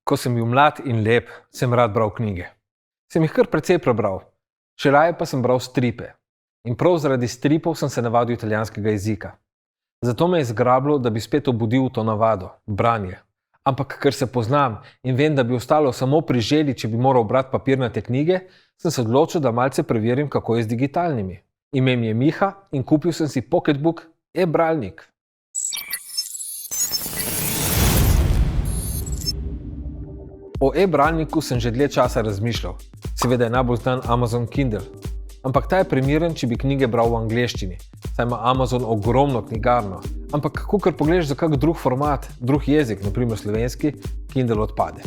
Ko sem bil mlad in lep, sem rad bral knjige. Sem jih kar precej prebral. Še raje pa sem bral stripe. In prav zaradi stripov sem se navadil italijanskega jezika. Zato me je zgrabilo, da bi spet obudil to navado, branje. Ampak ker se poznam in vem, da bi ostalo samo pri želji, če bi moral brati papirnate knjige, sem se odločil, da malce preverim, kako je z digitalnimi. Ime mi je Miha in kupil sem si Pocketbook e-bralnik. O e-bralniku sem že dlje časa razmišljal. Seveda je najbolj znan Amazon Kindle. Ampak ta je primeren, če bi knjige bral v angleščini, saj ima Amazon ogromno knjigarno. Ampak kakor pogledaš za kak drug format, drug jezik, naprimer slovenski, Kindle odpade.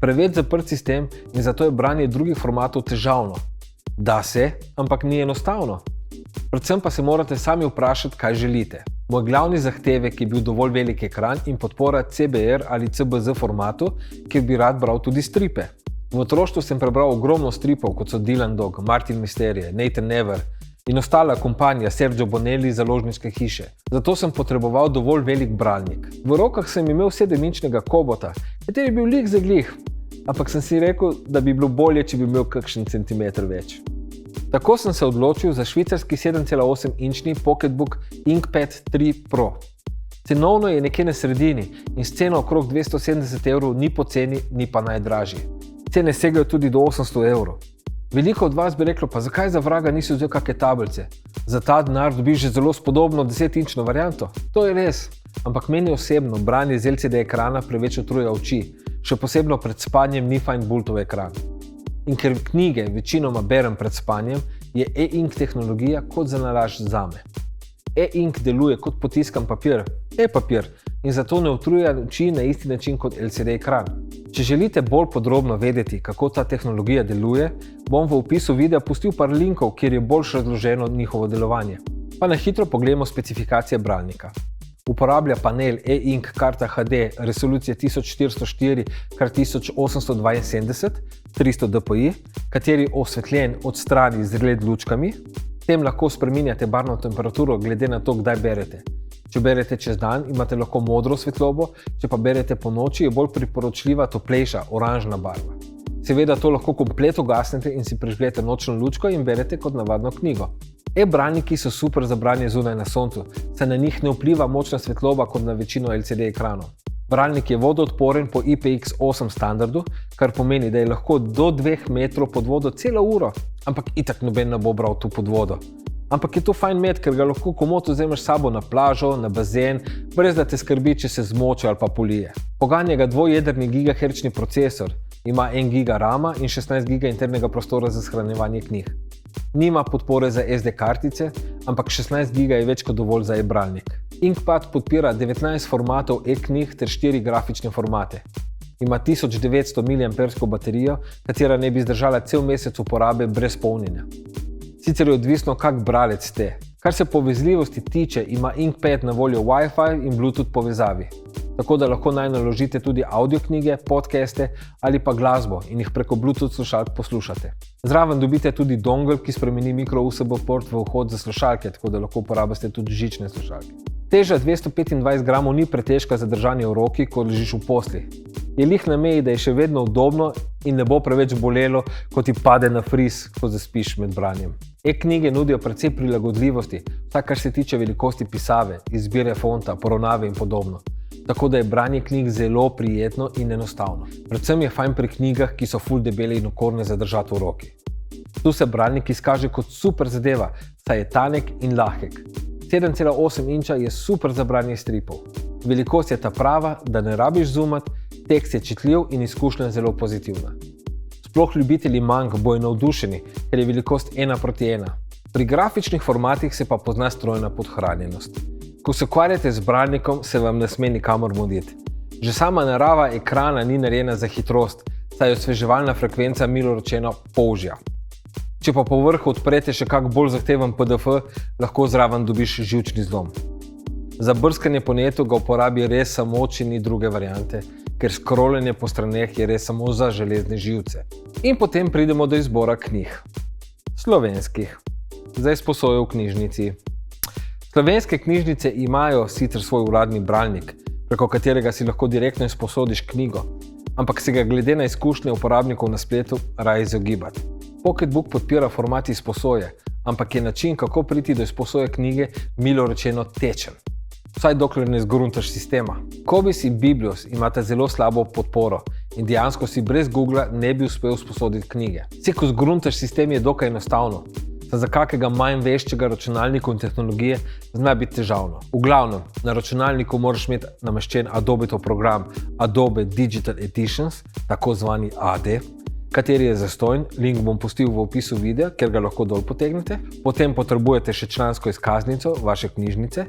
Preveč zaprt sistem in zato je branje drugih formatov težavno. Da se, ampak ni enostavno. Predvsem pa se morate sami vprašati, kaj želite. Moj glavni zahtevek je bil dovolj velik ekran in podpora CBR ali CBZ formatu, kjer bi rad bral tudi stripe. V otroštvu sem prebral ogromno stripov, kot so Dylan Dog, Martin Mysterie, Nathan Never in ostala kompanija Sergio Bonelli založniške hiše. Zato sem potreboval dovolj velik bralnik. V rokah sem imel 7-inčnega Kobota, kateri je bil lik za glih, ampak sem si rekel, da bi bilo bolje, če bi imel kakšen centimeter več. Tako sem se odločil za švicarski 7,8-inčni Pocketbook Inkpad 3 Pro. Cenovno je nekje na sredini in s ceno okrog 270 € ni poceni, ni pa najdražji. Cene segajo tudi do 800 €. Veliko od vas bi reklo, pa zakaj za vraga nisi vzel kakšne tablice? Za ta denar dobiš že zelo spodobno 10-inčno varianto. To je res, ampak meni osebno branje z LCD ekrana preveč utruja oči, še posebno pred spanjem ni fajn bultov ekran. In ker knjige večinoma berem pred spanjem, je e-ink tehnologija kot zanalašč zame. E-ink deluje kot potiskan papir, e-papir, in zato ne utruja oči na isti način kot LCD ekran. Če želite bolj podrobno vedeti, kako ta tehnologija deluje, bom v opisu videa pustil par linkov, kjer je bolj razloženo njihovo delovanje. Pa na hitro pogledamo specifikacije bralnika. Uporablja panel e-ink karta HD resolucije 1404x1872, 300 dpi, kateri je osvetljen od strani z LED lučkami. Tem lahko spreminjate barvno temperaturo glede na to, kdaj berete. Če berete čez dan, imate lahko modro svetlobo, če pa berete po noči, je bolj priporočljiva toplejša, oranžna barva. Seveda to lahko komplet ugasnete in si prižgete nočno lučko in berete kot navadno knjigo. E-bralniki so super za branje zunaj na soncu, saj na njih ne vpliva močna svetloba kot na večino LCD ekranov. Bralnik je vodoodporen po IPX8 standardu, kar pomeni, da je lahko do 2 metrov pod vodo celo uro, ampak itak noben ne bo bral tu pod vodo. Ampak je to fajn imeti, ker ga lahko komot vzameš s sabo na plažo, na bazen, brez da te skrbi, če se zmoči ali pa polije. Poganja ga dvojedrni gigahertzni procesor, ima 1 GB RAM-a in 16 GB internega prostora za shranjevanje knjig. Nima podpore za SD kartice, ampak 16 GB je več kot dovolj za e-bralnik. Inkpad podpira 19 formatov e-knjig ter 4 grafične formate. Ima 1900 mAh baterijo, katera ne bi zdržala cel mesec uporabe brez polnjenja. Sicer je odvisno, kak bralec ste. Kar se povezljivosti tiče, ima Inkpad na voljo Wi-Fi in Bluetooth povezavi. Tako da lahko naj naložite tudi audioknjige, podcaste ali pa glasbo in jih preko Bluetooth slušalk poslušate. Zraven dobite tudi dongle, ki spremeni micro USB port v vhod za slušalke, tako da lahko uporabite tudi žične slušalke. Teža 225 gramov ni pretežka za držanje v roki, ko ležiš v posli. Je lih na meji, da je še vedno udobno in ne bo preveč bolelo, ko ti pade na fris, ko zaspiš med branjem. E-knjige nudijo precej prilagodljivosti, vsaj kar se tiče velikosti pisave, izbire fonta, poravnave in podobno. Tako da je branje knjig zelo prijetno in enostavno. Predvsem je fajn pri knjigah, ki so ful debele in okorne za držati v roki. Tu se bralnik izkaže kot super zadeva, saj je tanek in lahek. 7,8 inča je super za branje stripov. Velikost je ta prava, da ne rabiš zoomati, tekst je čitljiv in izkušnja zelo pozitivna. Sploh ljubitelji mang bojo navdušeni, ker je velikost 1:1. Pri grafičnih formatih se pa pozna strojna podhranjenost. Ko se ukvarjate z bralnikom, se vam ne sme nikamor muditi. Že sama narava ekrana ni narejena za hitrost, saj je osveževalna frekvenca milo rečeno polžja. Če pa po vrhu odprete še kak bolj zahteven PDF, lahko zraven dobiš živčni zlom. Za brskanje po netu ga uporabi res samo, če ni druge variante, ker scrollanje po straneh je res samo za železne živce. In potem pridemo do izbora knjig. Slovenskih. Za izposojo v knjižnici. Slovenske knjižnice imajo sicer svoj uradni bralnik, preko katerega si lahko direktno izposodiš knjigo. ampak se ga glede na izkušnje uporabnikov na spletu raje izogibati. Pocketbook podpira format izposoje, ampak je način, kako priti do izposoje knjige, milo rečeno tečen. Vsaj dokler ne zgruntaš sistema. Cobiss in Biblios imata zelo slabo podporo in dejansko si brez Googla ne bi uspel sposoditi knjige. Vse, ko zgruntaš sistem, je dokaj enostavno. Za kakega manj veščega računalnika in tehnologije zna biti težavno. V glavnem, na računalniku moraš imeti nameščen Adobe-tov program Adobe Digital Editions, tako zvani AD, kateri je zastonj, link bom pustil v opisu videa, kjer ga lahko dol potegnete. Potem potrebujete še člansko izkaznico vaše knjižnice.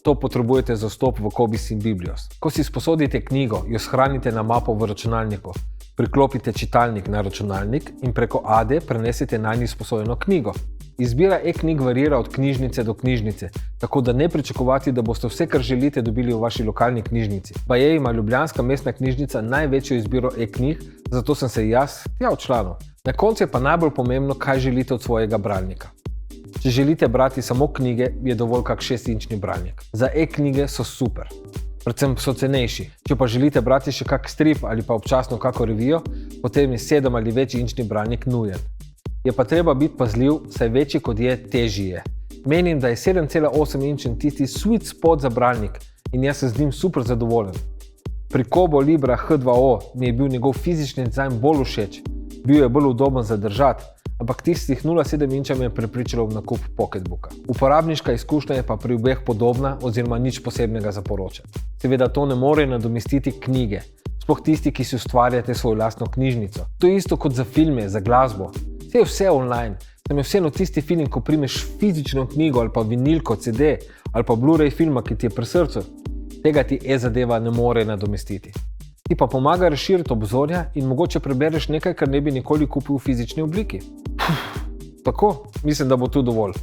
To potrebujete za vstop v Cobiss in Biblios. Ko si sposodite knjigo, jo shranite na mapo v računalniku, priklopite čitalnik na računalnik in preko AD prenesete nanj izposojeno knjigo. Izbira e-knjig varira od knjižnice do knjižnice, tako da ne pričakovati, da boste vse, kar želite, dobili v vaši lokalni knjižnici. Baje ima ljubljanska mestna knjižnica največjo izbiro e-knjig, zato sem se jaz tja včlanil. Na koncu je pa najbolj pomembno, kaj želite od svojega bralnika. Če želite brati samo knjige, je dovolj kak 6-inčni bralnik. Za e-knjige so super. Predvsem so cenejši. Če pa želite brati še kak strip ali pa občasno kako revijo, potem je 7 ali večinčni bralnik nujen. Je pa treba biti pazljiv, saj večji kot je, težji je. Menim, da je 7,8 inčen tisti sweet spot za bralnik in jaz se z njim super zadovoljen. Pri Kobo Libra H2O mi je bil njegov fizični dizajn bolj všeč, bil je bolj udoben za držati, ampak tistih 0,7 inča me je prepričalo v nakup Pocketbooka. Uporabniška izkušnja je pa pri obeh podobna oziroma nič posebnega za poročati. Seveda to ne more nadomestiti knjige, sploh tisti, ki si ustvarjate svojo lastno knjižnico. To je isto kot za filme, za glasbo. Vse je vse online, tam je vseeno tisti film, ko primeš fizično knjigo ali pa vinilko, CD ali pa Blu-ray filma, ki ti je pri srcu. Tega ti e-zadeva ne more nadomestiti. Ti pa pomaga razširiti obzorja in mogoče prebereš nekaj, kar ne bi nikoli kupil v fizični obliki. Tako, mislim, da bo tu dovolj.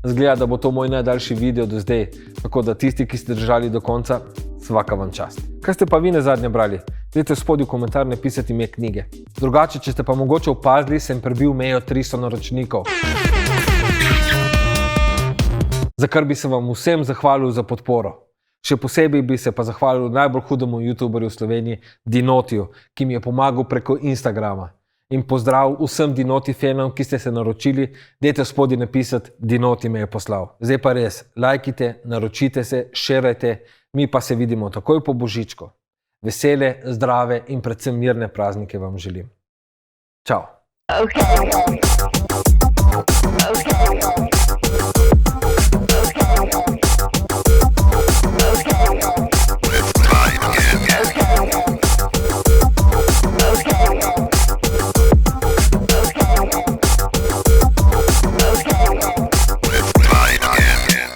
Zgleda, da bo to moj najdaljši video do zdaj, tako da tisti, ki ste držali do konca, svaka vam čast. Kaj ste pa vi nazadnje brali? Dajte spodaj v komentar napisati ime knjige. Drugače, če ste pa mogoče opazili, sem prebil mejo 300 naročnikov. Za kar bi se vam vsem zahvalil za podporo. Še posebej bi se pa zahvalil najbolj hudemu youtuberju v Sloveniji, Dinotiju, ki mi je pomagal preko Instagrama. In pozdrav vsem Dinoti fanom, ki ste se naročili, dajte spodaj napisati, Dinoti me je poslal. Zdaj pa res, lajkite, naročite se, šerajte, mi pa se vidimo takoj po božičku. Vesele, zdrave in predvsem mirne praznike vam želim. Čau. Okay.